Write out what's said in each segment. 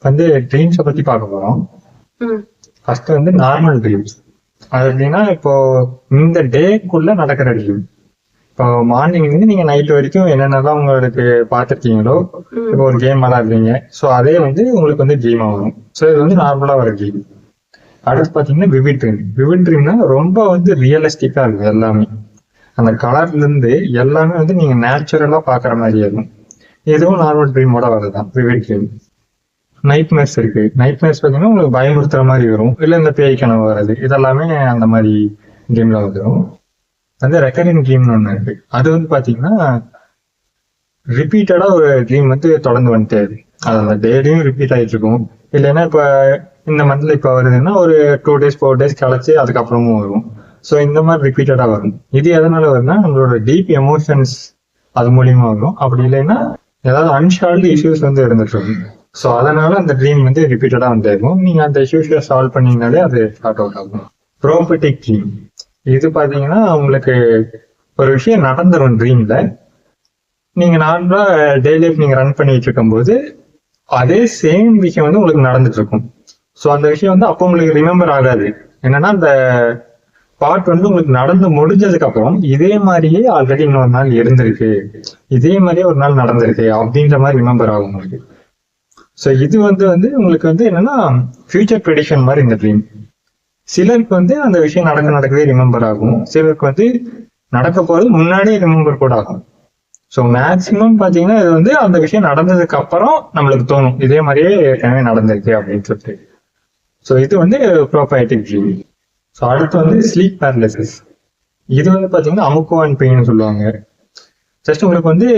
வந்து ட்ரீம்ஸை பத்தி பார்க்க போறோம். ஃபர்ஸ்ட் வந்து நார்மல் ட்ரீம்ஸ். அது எப்படின்னா இப்போ இந்த டேக்குள்ள நடக்கிற ட்ரீம். இப்போ மார்னிங் வந்து நீங்க நைட் வரைக்கும் என்னென்னலாம் உங்களுக்கு பார்த்துருக்கீங்களோ, இப்போ ஒரு கேம் விளாடுறீங்க, ஸோ அதே வந்து உங்களுக்கு வந்து ட்ரீமா வரும். ஸோ இது வந்து நார்மலா வர ட்ரீம். அடுத்து பாத்தீங்கன்னா விவிட் ட்ரீம். விவிட் ட்ரீம்னா ரொம்ப வந்து ரியலிஸ்டிக்கா இருக்கும் எல்லாமே. அந்த கலர்ல இருந்து எல்லாமே வந்து நீங்க நேச்சுரலா பாக்குற மாதிரி இருக்கும். இதுவும் நார்மல் ட்ரீமோட வரதுதான் விவிட் ட்ரீம். நைட் மேர்ஸ் இருக்கு. நைட் மேர்ஸ் பாத்தீங்கன்னா உங்களுக்கு பயமுறுத்துற மாதிரி வரும், இல்ல இந்த பேய் கனவு வர்றது, இதெல்லாமே அந்த மாதிரி ட்ரீம்ல வந்துடும். வந்து ரெக்கரிங் ட்ரீம்னு ஒண்ணு இருக்கு. அது வந்து பாத்தீங்கன்னா ரிப்பீட்டடா ஒரு ட்ரீம் வந்து தொடர்ந்து வந்துட்டே இருக்கு. அது அந்த டெய்லியும் ரிப்பீட் ஆயிட்டு இருக்கும். இல்லைன்னா இப்ப இந்த மந்த்ல இப்ப வருதுன்னா ஒரு 2 days 4 days கழிச்சு அதுக்கப்புறமும் வரும். ஸோ இந்த மாதிரி ரிப்பீட்டடா வரும். இது எதனால வரும்னா நம்மளோட டீப் எமோஷன்ஸ் அது மூலியமா வரும். அப்படி இல்லைன்னா ஏதாவது அன்சால்வ்டு இஷ்யூஸ் வந்து இருந்துட்டு இருக்கும். ஸோ அதனால அந்த ட்ரீம் வந்து ரிப்பீட்டடா வந்து இருக்கும். நீங்க அந்த இஷ்யூஸை சால்வ் பண்ணீங்கனாலே அது ஸ்டார்ட் அவுட் ஆகும். ப்ரோபட்டிக் ட்ரீம். இது பாத்தீங்கன்னா உங்களுக்கு ஒரு விஷயம் நடந்துடும் ட்ரீம்ல. நீங்க நார்மலா டெய்லி லைஃப் நீங்க ரன் பண்ணிட்டு இருக்கும் போது அதே சேம் விஷயம் வந்து உங்களுக்கு நடந்துட்டு இருக்கும். ஸோ அந்த விஷயம் வந்து அப்போ உங்களுக்கு ரிமெம்பர் ஆகாது. என்னன்னா அந்த பார்ட் வந்து உங்களுக்கு நடந்து முடிஞ்சதுக்கு அப்புறம் இதே மாதிரியே ஆல்ரெடி இன்னொரு நாள் இருந்திருக்கு, இதே மாதிரியே ஒரு நாள் நடந்திருக்கு அப்படின்ற மாதிரி ரிமெம்பர் ஆகும் உங்களுக்கு. ஸோ இது வந்து உங்களுக்கு வந்து என்னன்னா ஃபியூச்சர் ப்ரெடிக்ஷன் மாதிரி இந்த ட்ரீம். சிலருக்கு வந்து அந்த விஷயம் நடக்கவே ரிமெம்பர் ஆகும். சிலருக்கு வந்து நடக்க போறது முன்னாடியே ரிமெம்பர் கூட ஆகும். ஸோ மேக்சிமம் பாத்தீங்கன்னா இது வந்து அந்த விஷயம் நடந்ததுக்கு அப்புறம் நம்மளுக்கு தோணும் இதே மாதிரியே ஏற்கனவே நடந்திருக்கு அப்படின்னு சொல்லிட்டு. ஸோ இது வந்து ப்ரோபயோட்டிக் ட்ரீம். ஸோ அடுத்து வந்து ஸ்லீப் பேரலிசிஸ். இது வந்து பாத்தீங்கன்னா அமுக்கோ அண்ட் பெயின் சொல்லுவாங்க. ஜஸ்ட் உங்களுக்கு வந்து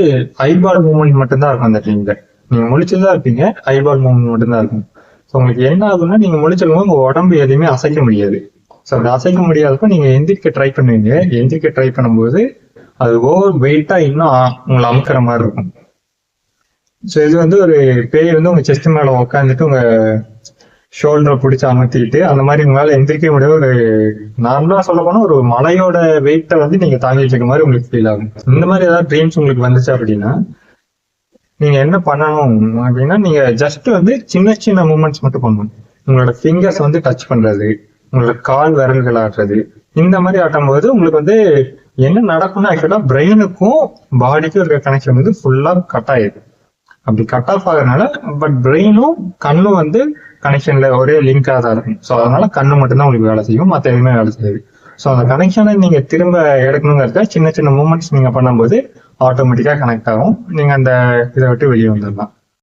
ஐபால் மூவ்மெண்ட் மட்டும்தான் இருக்கும் அந்த ட்ரீம்ல. நீங்க முழிச்சுதான் இருப்பீங்க, ஐபால் மூவ்மெண்ட் மட்டும்தான் இருக்கும். ஸோ உங்களுக்கு என்ன ஆகும்னா நீங்க முழிச்சிருக்கும் உங்க உடம்பு எதையுமே அசைக்க முடியாது. ஸோ அப்படி அசைக்க முடியாதப்ப நீங்க எந்திரிக்க ட்ரை பண்ணுவீங்க. எந்திரிக்க ட்ரை பண்ணும்போது அது ஓவர் வெயிட்டா இன்னும் உங்களை அமுக்கிற மாதிரி இருக்கும். ஸோ இது வந்து ஒரு பேய் வந்து உங்க செஸ்ட் மேல உட்காந்துட்டு உங்க ஷோல்டரை பிடிச்சி அமர்த்திட்டு அந்த மாதிரி உங்களால எந்திரிக்க முடியாது. ஒரு நார்மலா சொல்ல போனா ஒரு மலையோட வெயிட்டை வந்து நீங்க தாங்கிட்டு இருக்க மாதிரி உங்களுக்கு ஃபீல் ஆகும். இந்த மாதிரி ஏதாவது ட்ரீம்ஸ் உங்களுக்கு வந்துச்சு அப்படின்னா நீங்க என்ன பண்ணணும் அப்படின்னா நீங்க ஜஸ்ட் வந்து சின்ன சின்ன மூமெண்ட்ஸ் மட்டும் பண்ணணும். உங்களோட ஃபிங்கர்ஸ் வந்து டச் பண்றது, உங்களோட கால் விரல்கள் ஆடுறது, இந்த மாதிரி ஆட்டும் போது உங்களுக்கு வந்து என்ன நடக்கும்னா ஆக்சுவலா பிரெயினுக்கும் பாடிக்கும் இருக்க கனெக்ஷன் வந்து ஃபுல்லா கட் ஆயிடுது. அப்படி கட் ஆஃப் ஆகுறதுனால பட் பிரெயினும் கண்ணும் வந்து கனெக்ஷன்ல ஒரே லிங்காக தான் இருக்கும். ஸோ அதனால கண்ணு மட்டும்தான் உங்களுக்கு வேலை செய்யும், மற்ற எதுவுமே வேலை செய்யாது. ஸோ அந்த கனெக்ஷனை நீங்க திரும்ப எடுக்கணுங்கிறத சின்ன சின்ன மூமெண்ட்ஸ் நீங்க பண்ணும்போது ஆட்டோமேட்டிக்கா கனெக்ட் ஆகும். நீங்க அந்த இதை விட்டு வெளியே வந்துடலாம்.